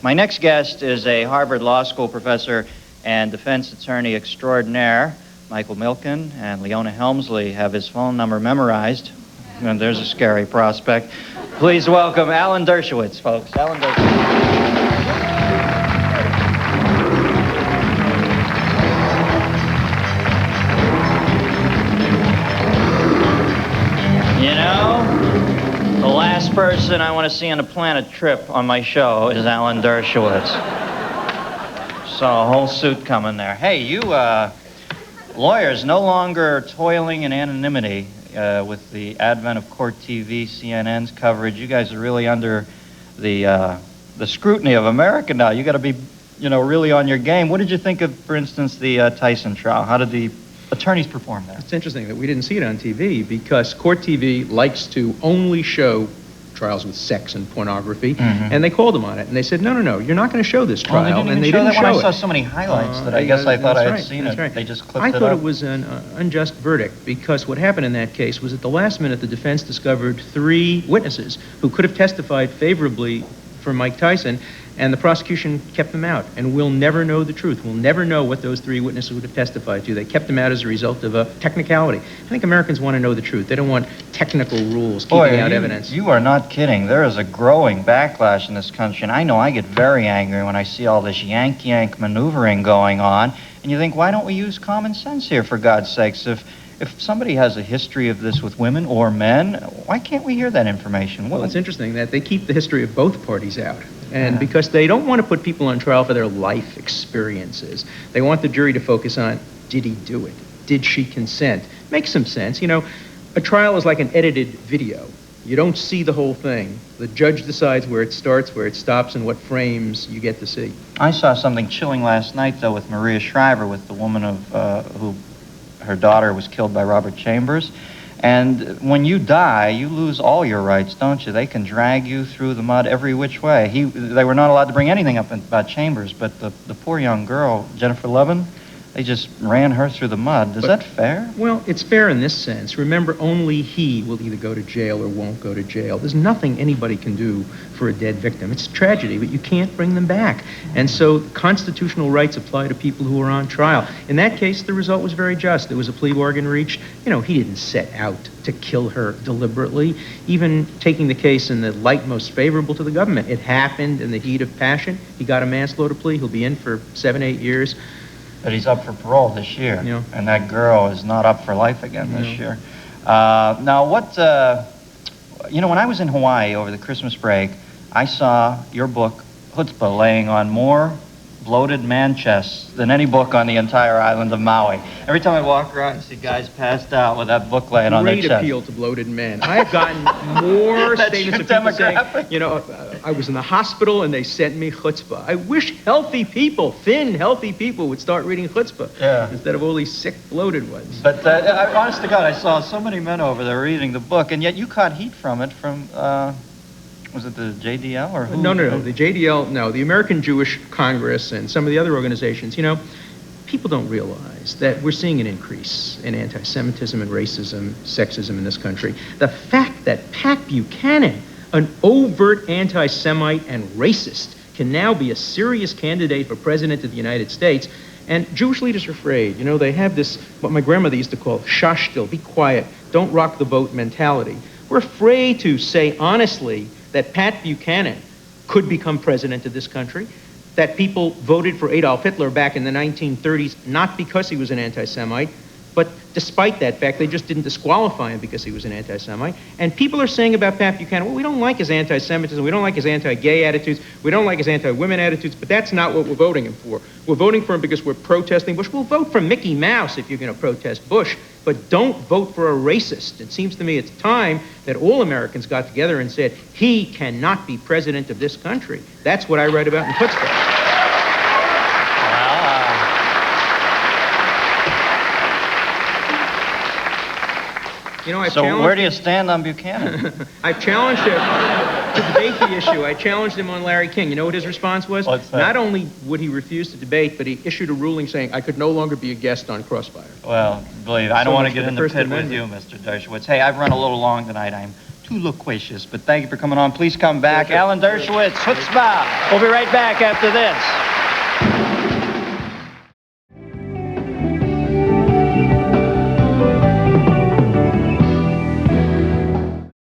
My next guest is a Harvard Law School professor and defense attorney extraordinaire. Michael Milken and Leona Helmsley have his phone number memorized, and there's a scary prospect. Please welcome Alan Dershowitz, folks. Alan Dershowitz. You know, the last person I want to see on a planet trip on my show is Alan Dershowitz. So a whole suit coming there. Hey, you lawyers no longer toiling in anonymity with the advent of Court TV, CNN's coverage. You guys are really under the scrutiny of America now. You got to be, really on your game. What did you think of, for instance, the Tyson trial? How did the attorneys perform there? It's interesting that we didn't see it on TV because Court TV likes to only show trials with sex and pornography, and they called them on it, and they said, no, you're not going to show this trial, and they didn't show it. I saw so many highlights that I guess I thought I had seen it. Right. They just clipped it up. I thought it was an unjust verdict because what happened in that case was at the last minute the defense discovered 3 witnesses who could have testified favorably for Mike Tyson, and the prosecution kept them out, and we'll never know the truth. We'll never know what those 3 witnesses would have testified to. They kept them out as a result of a technicality. I think Americans want to know the truth. They don't want technical rules keeping out evidence. You are not kidding. There is a growing backlash in this country, and I know I get very angry when I see all this yank maneuvering going on, and you think, why don't we use common sense here, for God's sakes? If somebody has a history of this with women or men, why can't we hear that information? Well, it's interesting that they keep the history of both parties out. And because they don't want to put people on trial for their life experiences. They want the jury to focus on, did he do it? Did she consent? Makes some sense. A trial is like an edited video. You don't see the whole thing. The judge decides where it starts, where it stops, and what frames you get to see. I saw something chilling last night, though, with Maria Shriver, with the woman who her daughter was killed by Robert Chambers. And when you die, you lose all your rights, don't you? They can drag you through the mud every which way. They were not allowed to bring anything up about Chambers, but the poor young girl, Jennifer Levin, they just ran her through the mud. Is that fair? Well, it's fair in this sense. Remember, only he will either go to jail or won't go to jail. There's nothing anybody can do for a dead victim. It's a tragedy, but you can't bring them back. And so constitutional rights apply to people who are on trial. In that case, the result was very just. There was a plea bargain reached. He didn't set out to kill her deliberately, even taking the case in the light most favorable to the government. It happened in the heat of passion. He got a manslaughter plea. He'll be in for 7-8 years. But he's up for parole this year, and that girl is not up for life again this year. Now, when I was in Hawaii over the Christmas break, I saw your book, Chutzpah, laying on more bloated man chests than any book on the entire island of Maui. Every time I walk around, I see guys passed out with that book laying on their chest. Great appeal to bloated men. I have gotten more statements of people saying, I was in the hospital and they sent me Chutzpah. I wish thin, healthy people would start reading Chutzpah instead of all these sick, bloated ones. But honest to God, I saw so many men over there reading the book, and yet you caught heat from it from... was it the JDL or who? No. The JDL, no. The American Jewish Congress and some of the other organizations, people don't realize that we're seeing an increase in anti-Semitism and racism, sexism in this country. The fact that Pat Buchanan, an overt anti-Semite and racist, can now be a serious candidate for president of the United States. And Jewish leaders are afraid. They have this, what my grandmother used to call shashtil, be quiet, don't rock the boat mentality. We're afraid to say honestly that Pat Buchanan could become president of this country, that people voted for Adolf Hitler back in the 1930s not because he was an anti-Semite, but despite that fact, they just didn't disqualify him because he was an anti-Semite. And people are saying about Pat Buchanan, well, we don't like his anti-Semitism, we don't like his anti-gay attitudes, we don't like his anti-women attitudes, but that's not what we're voting him for. We're voting for him because we're protesting Bush. We'll vote for Mickey Mouse if you're going to protest Bush, but don't vote for a racist. It seems to me it's time that all Americans got together and said, he cannot be president of this country. That's what I write about in Chutzpah. So where do you stand on Buchanan? I've challenged him to debate the issue. I challenged him on Larry King. You know what his response was? What's that? Not only would he refuse to debate, but he issued a ruling saying I could no longer be a guest on Crossfire. Well, believe I don't want to get in the pit with you, Mr. Dershowitz. Hey, I've run a little long tonight. I'm too loquacious, but thank you for coming on. Please come back. Alan Dershowitz, chutzpah. We'll be right back after this.